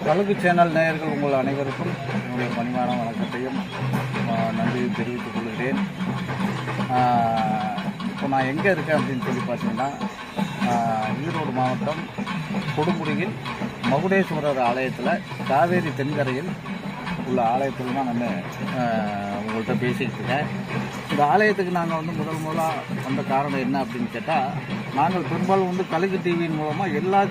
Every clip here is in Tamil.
கழுகு சேனல் நேயர்கள் உங்கள் அனைவருக்கும் என்னுடைய பணிவான வணக்கத்தையும் நன்றியும் தெரிவித்துக் கொள்கிறேன். இப்போ நான் எங்கே இருக்கேன் அப்படின்னு சொல்லி பார்த்தீங்கன்னா, ஈரோடு மாவட்டம் கொடுமுடியில் மகுடேஸ்வரர் ஆலயத்தில் காவேரி தென்கரையில் உள்ள ஆலயத்தில் தான் நான் உங்கள்கிட்ட பேசிக்கிட்டு இருக்கேன். இந்த ஆலயத்துக்கு நாங்கள் முதலாக வந்த காரணம் என்ன அப்படின்னு கேட்டால், நாங்கள் பெரும்பாலும் கழுகு டிவியின் மூலமாக எல்லா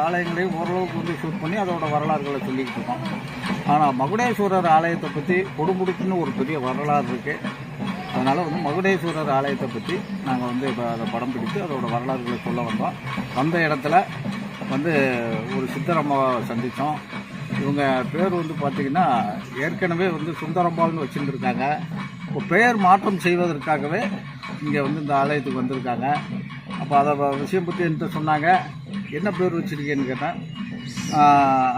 ஆலயங்களையும் ஓரளவுக்கு ஷூட் பண்ணி அதோட வரலாறுகளை சொல்லிக்கிட்டு இருக்கோம். ஆனால் மகுடேஸ்வரர் ஆலயத்தை பற்றி கொடுமுடிக்குன்னு ஒரு பெரிய வரலாறு இருக்குது. அதனால் மகுடேஸ்வரர் ஆலயத்தை பற்றி நாங்கள் இப்போ அதை படம் பிடித்து அதோட வரலாறுகளை சொல்ல வந்தோம். வந்த இடத்துல ஒரு சித்தரம்மாவை சந்தித்தோம். இவங்க பேர் பார்த்திங்கன்னா ஏற்கனவே சுந்தரம்பாள்னு வச்சுருந்துருக்காங்க. இப்போ பெயர் மாற்றம் செய்வதற்காகவே இங்கே இந்த ஆலயத்துக்கு வந்திருக்காங்க. அப்போ அதை விஷயம் பற்றி என்கிட்ட சொன்னாங்க. என்ன பேர் வச்சுருக்கேன்னு கேட்டேன்.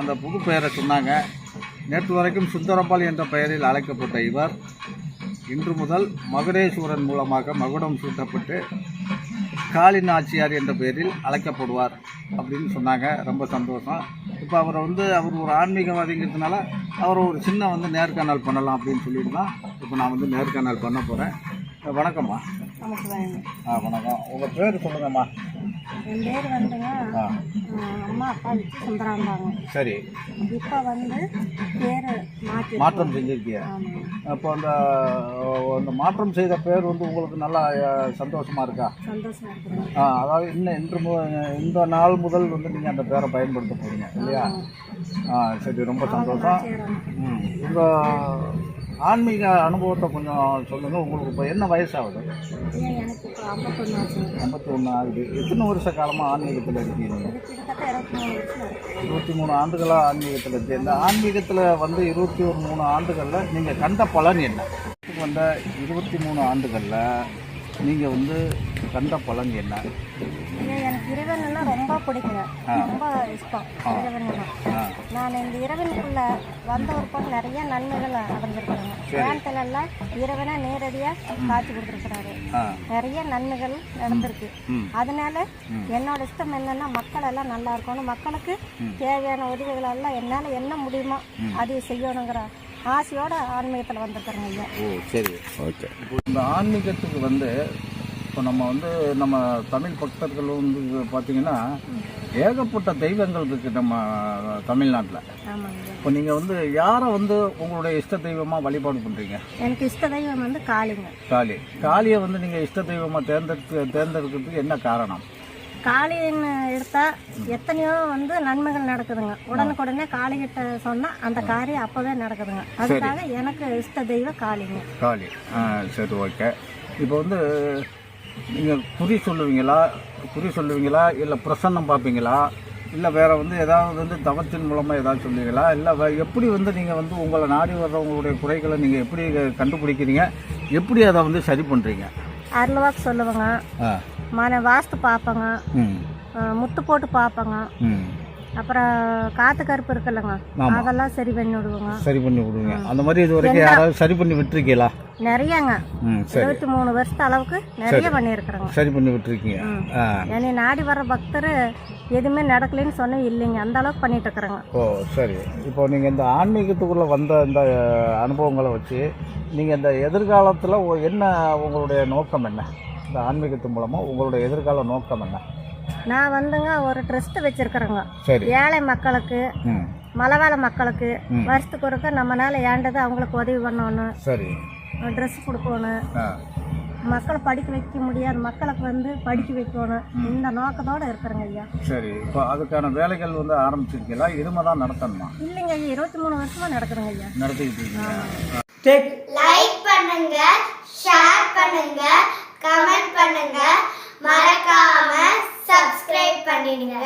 அந்த புது பெயரை சொன்னாங்க. நேற்று வரைக்கும் சுந்தரம்பாள் என்ற பெயரில் அழைக்கப்பட்ட இவர் இன்று முதல் மகுடேஸ்வரன் மூலமாக மகுடம் சூட்டப்பட்டு காளி நாச்சியார் என்ற பெயரில் அழைக்கப்படுவார் அப்படின்னு சொன்னாங்க. ரொம்ப சந்தோஷம். இப்போ அவரை அவர் ஒரு ஆன்மீகவாதிங்கிறதுனால அவரை ஒரு சின்ன நேர்காணல் பண்ணலாம் அப்படின்னு சொல்லிட்டு தான் இப்போ நான் நேர்காணல் பண்ண போகிறேன். வணக்கம்மா. வணக்கம். உங்கள் பேர் சொல்லுங்கம்மா. என் பேர் அம்மா அப்பா சுந்தராம்பாங்க. சரி. இப்போ பேர் மாற்றம் செஞ்சிருக்கீங்க. அப்போ அந்த மாற்றம் செய்த பேர் உங்களுக்கு நல்லா சந்தோஷமா இருக்கா? சந்தோஷமா இருக்கு. அதாவது இந்த நாள் முதல் நீங்கள் அந்த பேரை பயன்படுத்த போறீங்க இல்லையா? சரி, ரொம்ப சந்தோஷம். உங்கள் ஆன்மீக அனுபவத்தை கொஞ்சம் சொல்லுங்கள். உங்களுக்கு இப்போ என்ன வயசாகுது? எனக்கு 51 ஆகுது. எத்தனை வருஷ காலமாக ஆன்மீகத்தில் இருக்கீங்க? 23 ஆண்டுகளாக ஆன்மீகத்தில் இருக்கு. இந்த ஆன்மீகத்தில் 23 ஆண்டுகளில் நீங்கள் கண்ட பலன் என்ன? 23 ஆண்டுகளில் நீங்கள் கண்ட பலன் என்ன? எனக்கு இறைவன்னா ரொம்ப பிடிக்குங்க. ரொம்ப இஷ்டம் இறைவன்னா. நான் இந்த இறைவனுக்குள்ள வந்த ஒரு பொண்ணு நிறைய நன்மைகள் அடைஞ்சிருக்கிறேங்க. வேண்டெல்லாம் இறைவனை நேரடியாக காட்சி கொடுத்துருக்கிறாரு. நிறைய நன்மைகள் நடந்திருக்கு. அதனால என்னோட இஷ்டம் என்னன்னா, மக்கள் எல்லாம் நல்லா இருக்கணும். மக்களுக்கு தேவையான உதவிகள் எல்லாம் என்னால் என்ன முடியுமோ அதை செய்யணுங்கிற ஆசையோட ஆன்மீகத்தில் வந்துருக்குறேங்க ஐயா. ஓ, சரி, ஓகே. இந்த ஆன்மீகத்துக்கு இப்போ நம்ம தமிழ் பக்தர்கள் பார்த்தீங்கன்னா ஏகப்பட்ட தெய்வங்கள் இருக்குது நம்ம தமிழ்நாட்டில். இப்போ நீங்கள் யாரை உங்களுடைய இஷ்ட தெய்வமாக வழிபாடு பண்ணுறீங்க? எனக்கு இஷ்ட தெய்வம் காளிங்க. காளியை நீங்கள் இஷ்ட தெய்வமாக தேர்ந்தெடுக்கிறதுக்கு என்ன காரணம்? காளின்னு எடுத்தா எத்தனையோ நன்மைகள் நடக்குதுங்க. உடனுக்குடனே காளிகிட்ட சொன்னா அந்த காரியம் அப்பவே நடக்குதுங்க. அதுக்காக எனக்கு இஷ்ட தெய்வம் காளிங்க. காளி. சரி, ஓகே. இப்போ நீங்கள் குறி சொல்லுவீங்களா இல்லை பிரசன்னம் பார்ப்பீங்களா இல்லை வேறு ஏதாவது தவத்தின் மூலமாக ஏதாவது சொல்லுவீங்களா இல்லை எப்படி நீங்கள் உங்களை நாடி வர்றவங்களுடைய குறைகளை நீங்கள் எப்படி கண்டுபிடிக்கிறீங்க? எப்படி அதை சரி பண்ணுறீங்க? அருள்வாக்கு சொல்லுவாங்க, வாஸ்து பார்ப்பேங்க, முத்து போட்டு பார்ப்பேங்க, அப்புறம் காத்து கருப்பு இருக்குல்லங்க, அதெல்லாம் சரி பண்ணி விடுவோங்க. அந்த மாதிரி இது வரைக்கும் யாராவது சரி பண்ணி விட்டுருக்கீங்களா? நிறையங்க. 23 வருஷத்து அளவுக்கு நிறைய பண்ணியிருக்கிறேங்க. சரி பண்ணி விட்டுருக்கீங்க. என்னை நாடி வர்ற பக்தர் எதுவுமே நடக்கலைன்னு சொன்ன இல்லைங்க. அந்த அளவுக்கு பண்ணிட்டு இருக்கிறேங்க. ஓ, சரி. இப்போ நீங்கள் இந்த ஆன்மீகத்துக்குள்ளே வந்த இந்த அனுபவங்களை வச்சு நீங்கள் இந்த எதிர்காலத்தில் என்ன உங்களுடைய நோக்கம் என்ன? இந்த ஆன்மீகத்து மூலமாக உங்களுடைய எதிர்கால நோக்கம் என்ன? நான் ஒரு ட்ரஸ்ட் வச்சிருக்கிறேங்க. ஏழை மக்களுக்கு, மலைவாழ மக்களுக்கு வருஷத்துக்கு ஒருக்க நம்மளால ஏண்டது அவங்களுக்கு உதவி பண்ணணும். சரி. ட்ரெஸ் கொடுக்கணும். மக்களை படிக்க வைக்க முடியாத மக்களுக்கு படிக்க வைக்கணும். இந்த நோக்கத்தோட இருக்கிறேங்க ஐயா. சரி. இப்போ அதுக்கான வேலைகள் ஆரம்பிச்சிருக்கீங்களா? இனிமே தான் நடத்தணுமா? இல்லைங்க ஐயா, 23 வருஷமா நடக்குதுங்க ஐயா. நடத்திக்கிட்டு இருக்கீங்க. லைக் பண்ணுங்க, ஷேர் பண்ணுங்க, கமெண்ட் பண்ணுங்க, மறக்காம சப்ஸ்கிரைப் பண்ணிடுங்க.